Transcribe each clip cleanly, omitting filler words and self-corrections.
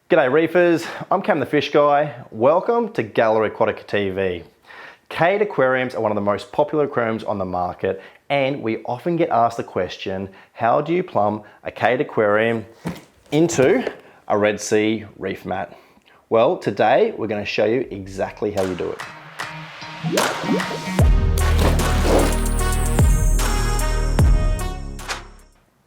G'day reefers, I'm Cam the Fish Guy. Welcome to Gallery Aquatica TV. Cade aquariums are one of the most popular aquariums on the market, and we often get asked the question, how do you plumb a Cade aquarium into a Red Sea ReefMat? Well, today we're going to show you exactly how you do it.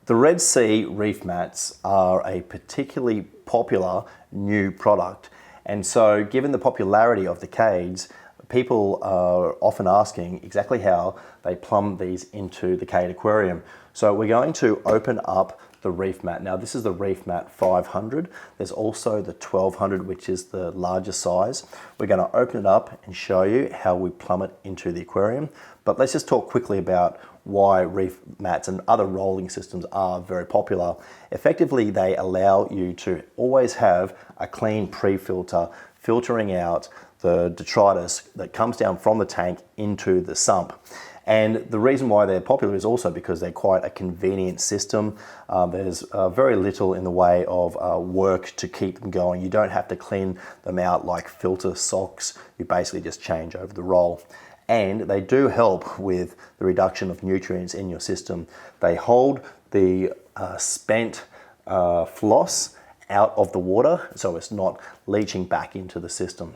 The Red Sea ReefMats are a particularly popular new product, and so given the popularity of the Cades, people are often asking exactly how they plumb these into the Cade aquarium. So we're going to open up the ReefMat. Now this is the ReefMat 500. There's also the 1200, which is the larger size. We're going to open it up and show you how we plumb it into the aquarium. But let's just talk quickly about why ReefMats and other rolling systems are very popular. Effectively, they allow you to always have a clean pre-filter, filtering out the detritus that comes down from the tank into the sump. And the reason why they're popular is also because they're quite a convenient system. There's very little in the way of work to keep them going. You don't have to clean them out like filter socks. You basically just change over the roll. And they do help with the reduction of nutrients in your system. They hold the spent floss out of the water, so it's not leaching back into the system.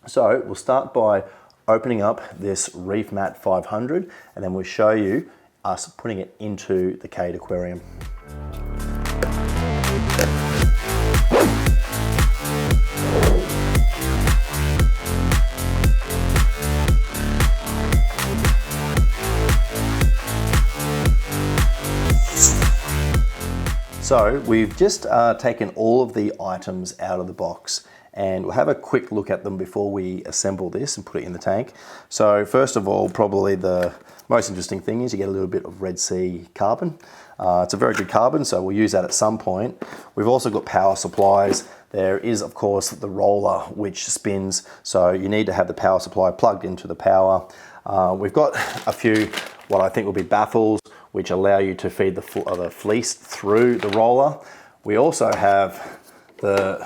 So we'll start by opening up this ReefMat 500, and then we'll show you us putting it into the Cade aquarium. So we've just taken all of the items out of the box, and we'll have a quick look at them before we assemble this and put it in the tank. So first of all, probably the most interesting thing is you get a little bit of Red Sea carbon. It's a very good carbon, so we'll use that at some point. We've also got power supplies. There is, of course, the roller which spins, so you need to have the power supply plugged into the power. We've got a few, what I think will be baffles, which allow you to feed the fleece through the roller. We also have the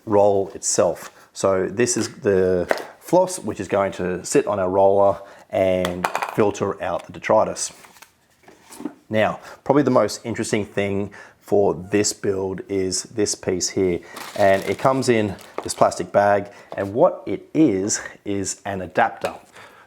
roll itself. So this is the floss, which is going to sit on our roller and filter out the detritus. Now, probably the most interesting thing for this build is this piece here. And it comes in this plastic bag, and what it is an adapter.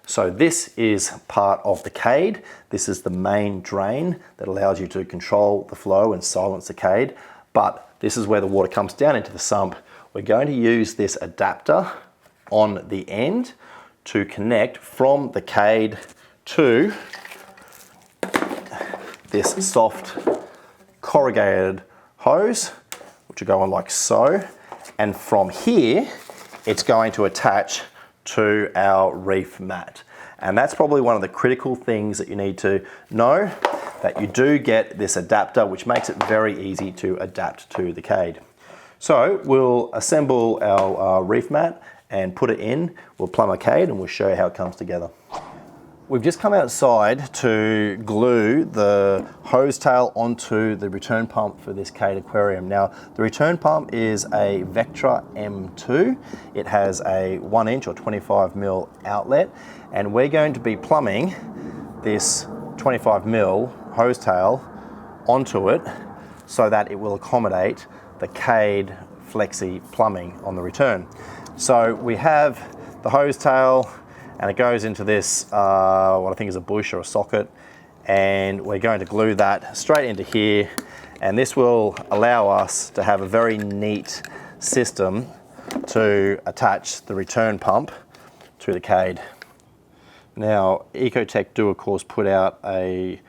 So this is part of the Cade. This is the main drain that allows you to control the flow and silence the Cade. But this is where the water comes down into the sump. We're going to use this adapter on the end to connect from the Cade to this soft corrugated hose, which will go on like so. And from here, it's going to attach to our ReefMat. And that's probably one of the critical things that you need to know, that you do get this adapter, which makes it very easy to adapt to the Cade. So we'll assemble our ReefMat and put it in. We'll plumb a Cade and we'll show you how it comes together. We've just come outside to glue the hose tail onto the return pump for this Cade aquarium. Now, the return pump is a Vectra M2. It has a 1-inch or 25mm outlet, and we're going to be plumbing this 25mm hose tail onto it so that it will accommodate the Cade Flexi plumbing on the return. So we have the hose tail, and it goes into this, what I think is a bush or a socket, and we're going to glue that straight into here, and this will allow us to have a very neat system to attach the return pump to the Cade. Now, Ecotech do of course put out a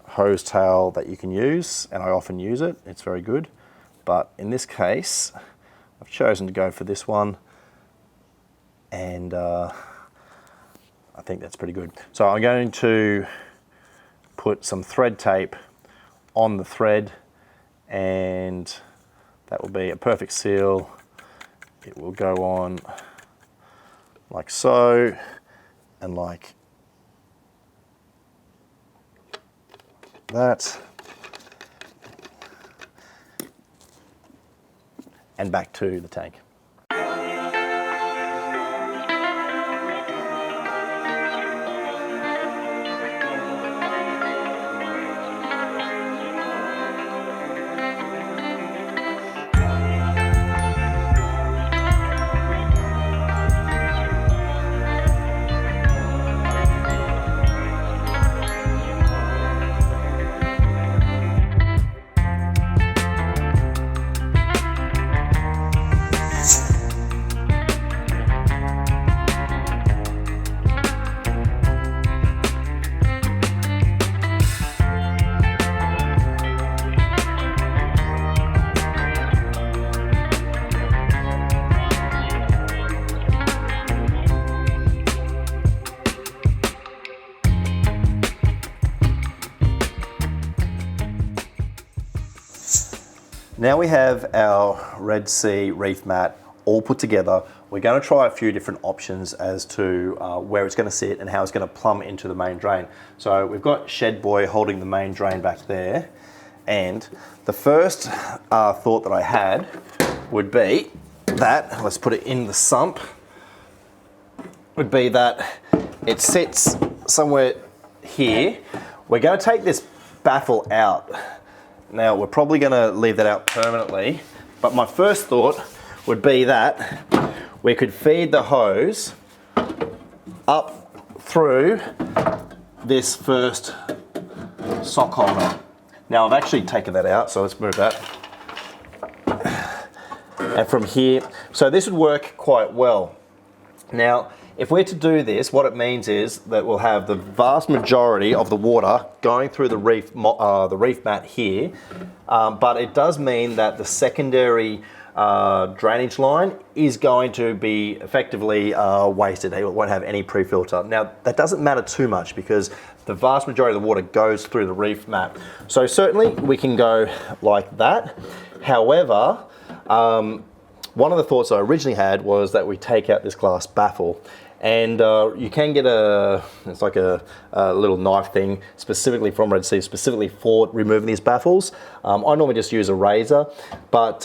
hose tail that you can use, and I often use it, it's very good, but in this case I've chosen to go for this one, and I think that's pretty good. So I'm going to put some thread tape on the thread, and that will be a perfect seal. It will go on like so, and like that. and back to the tank. Now we have our Red Sea ReefMat all put together. We're going to try a few different options as to where it's going to sit and how it's going to plumb into the main drain. So we've got Shed Boy holding the main drain back there. And the first thought that I had would be that, let's put it in the sump, would be that it sits somewhere here. We're going to take this baffle out. Now we're probably going to leave that out permanently, but my first thought would be that we could feed the hose up through this first sock holder. Now I've actually taken that out, so let's move that. And from here, so this would work quite well. Now, if we're to do this, what it means is that we'll have the vast majority of the water going through the reef mat here, but it does mean that the secondary drainage line is going to be effectively wasted. It won't have any pre-filter. Now, that doesn't matter too much because the vast majority of the water goes through the reef mat. So certainly we can go like that. However, one of the thoughts I originally had was that we take out this glass baffle, and you can get it's like a little knife thing specifically from Red Sea, specifically for removing these baffles. I normally just use a razor, but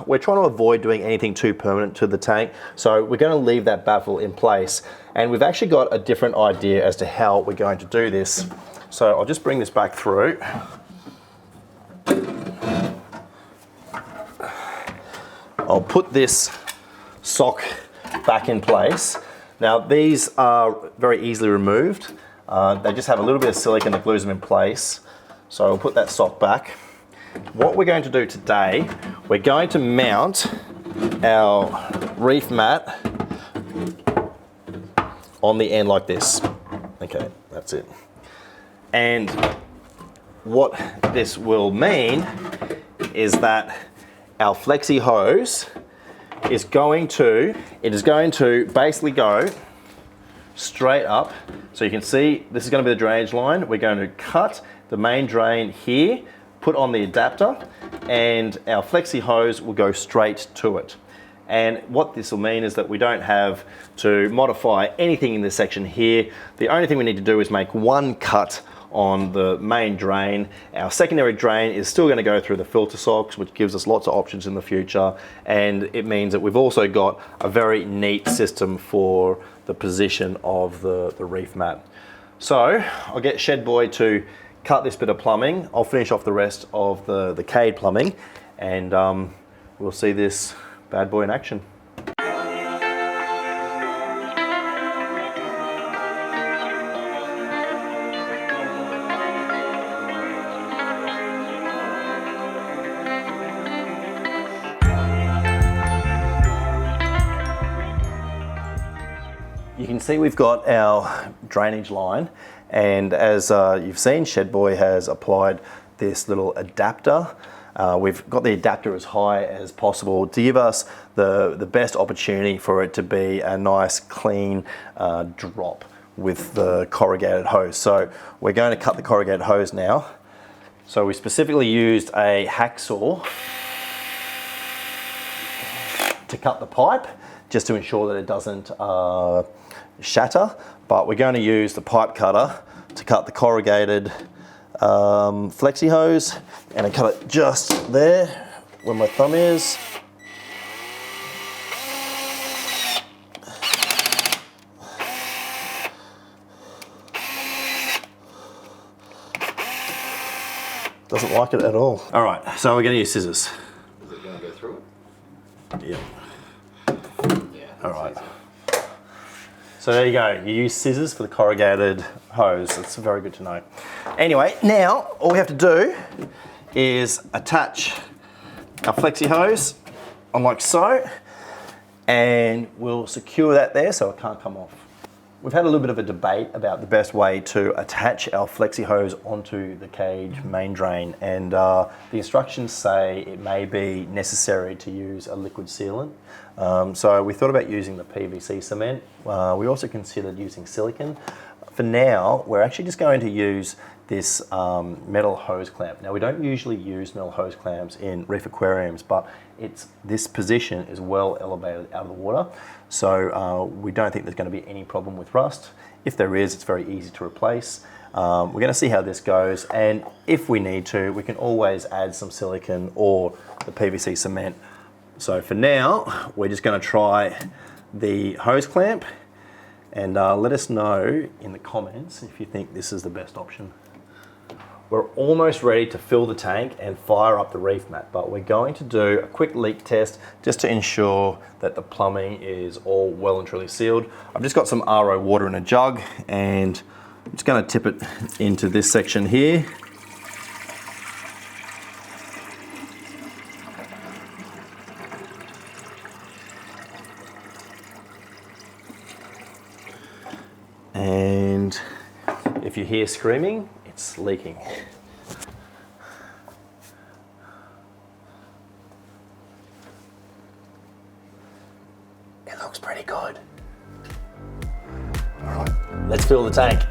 we're trying to avoid doing anything too permanent to the tank. So we're going to leave that baffle in place. And we've actually got a different idea as to how we're going to do this. So I'll just bring this back through. I'll put this sock back in place. Now these are very easily removed. They just have a little bit of silicone that glues them in place. So I'll put that sock back. What we're going to do today, we're going to mount our reef mat on the end like this. Okay, that's it. And what this will mean is that our flexi hose is going to basically go straight up. So you can see this is going to be the drainage line. We're going to cut the main drain here, put on the adapter, and our flexi hose will go straight to it. And what this will mean is that we don't have to modify anything in this section here. The only thing we need to do is make one cut on the main drain. Our secondary drain is still going to go through the filter socks, which gives us lots of options in the future, and it means that we've also got a very neat system for the position of the reef mat. So I'll get Shed Boy to cut this bit of plumbing. I'll finish off the rest of the Cade plumbing, and we'll see this bad boy in action. You can see we've got our drainage line, and as you've seen, Shed Boy has applied this little adapter. We've got the adapter as high as possible to give us the best opportunity for it to be a nice clean drop with the corrugated hose. So we're going to cut the corrugated hose now. So we specifically used a hacksaw to cut the pipe, just to ensure that it doesn't shatter, but we're going to use the pipe cutter to cut the corrugated flexi hose, and I cut it just there where my thumb is. Doesn't like it at all. All right, so we're gonna use scissors. Is it gonna go through it? Yeah. Yeah. All right. So there you go. You use scissors for the corrugated hose. That's very good to know. Anyway, now all we have to do is attach our flexi hose on like so, and we'll secure that there so it can't come off. We've had a little bit of a debate about the best way to attach our flexi hose onto the Cade main drain, and the instructions say it may be necessary to use a liquid sealant. So we thought about using the PVC cement. We also considered using silicone. For now, we're actually just going to use this metal hose clamp. Now, we don't usually use metal hose clamps in reef aquariums, but this position is well elevated out of the water, so we don't think there's going to be any problem with rust. If there is, it's very easy to replace. We're going to see how this goes, and if we need to, we can always add some silicone or the PVC cement. So for now, we're just going to try the hose clamp, and let us know in the comments if you think this is the best option. We're almost ready to fill the tank and fire up the ReefMat, but we're going to do a quick leak test just to ensure that the plumbing is all well and truly sealed. I've just got some RO water in a jug, and I'm just going to tip it into this section here. And if you hear screaming, it's leaking. It looks pretty good. All right, let's fill the tank.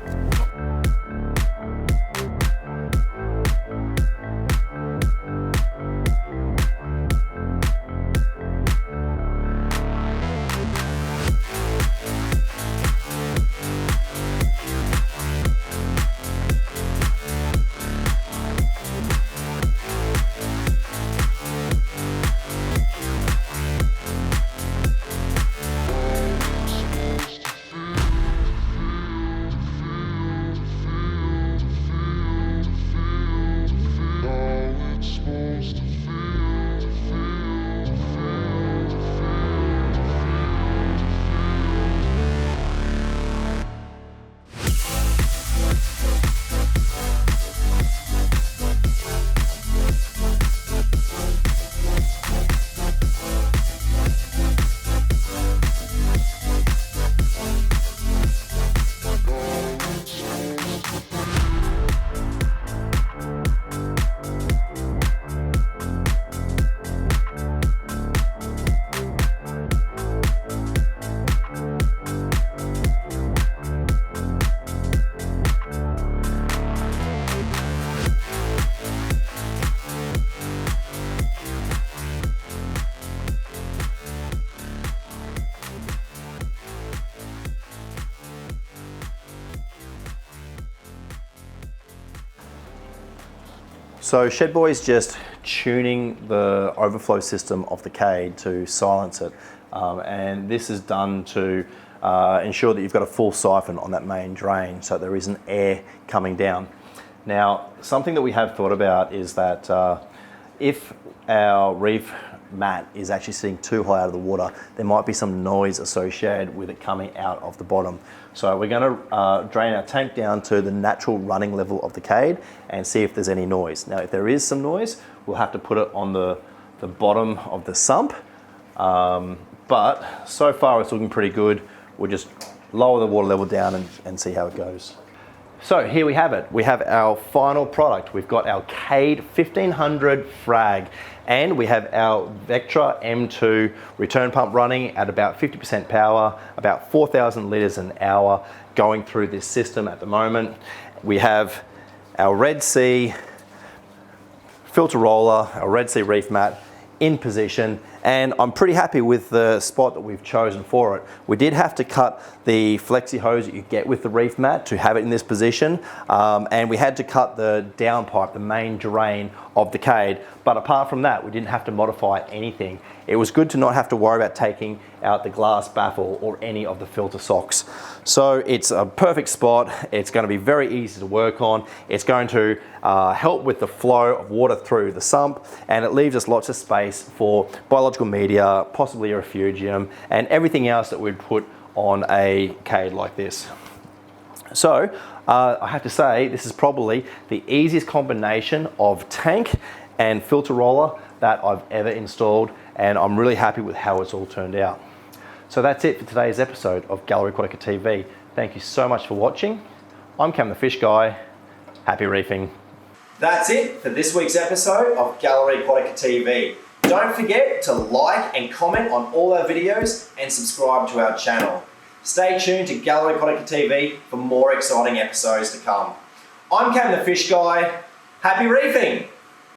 So Shed Boy's just tuning the overflow system of the Cade to silence it. And this is done to ensure that you've got a full siphon on that main drain so there isn't air coming down. Now, something that we have thought about is that if our reef mat is actually sitting too high out of the water, there might be some noise associated with it coming out of the bottom. So we're going to drain our tank down to the natural running level of the Cade and see if there's any noise. Now, if there is some noise, we'll have to put it on the bottom of the sump. But so far it's looking pretty good. We'll just lower the water level down and see how it goes. So here we have it. We have our final product. We've got our Cade 1500 frag, and we have our Vectra M2 return pump running at about 50% power, about 4,000 litres an hour going through this system at the moment. We have our Red Sea filter roller, our Red Sea ReefMat in position, and I'm pretty happy with the spot that we've chosen for it. We did have to cut the flexi hose that you get with the ReefMat to have it in this position, and we had to cut the downpipe, the main drain of the Cade. But apart from that, we didn't have to modify anything. It was good to not have to worry about taking out the glass baffle or any of the filter socks. So it's a perfect spot. It's going to be very easy to work on. It's going to help with the flow of water through the sump, and it leaves us lots of space for biological media, possibly a refugium, and everything else that we'd put on a Cade like this. So I have to say, this is probably the easiest combination of tank and filter roller that I've ever installed, and I'm really happy with how it's all turned out. So that's it for today's episode of Gallery Aquatica TV. Thank you so much for watching. I'm Cam the Fish Guy. Happy reefing. That's it for this week's episode of Gallery Aquatica TV. Don't forget to like and comment on all our videos and subscribe to our channel. Stay tuned to Gallery Aquatica TV for more exciting episodes to come. I'm Cam the Fish Guy. Happy reefing!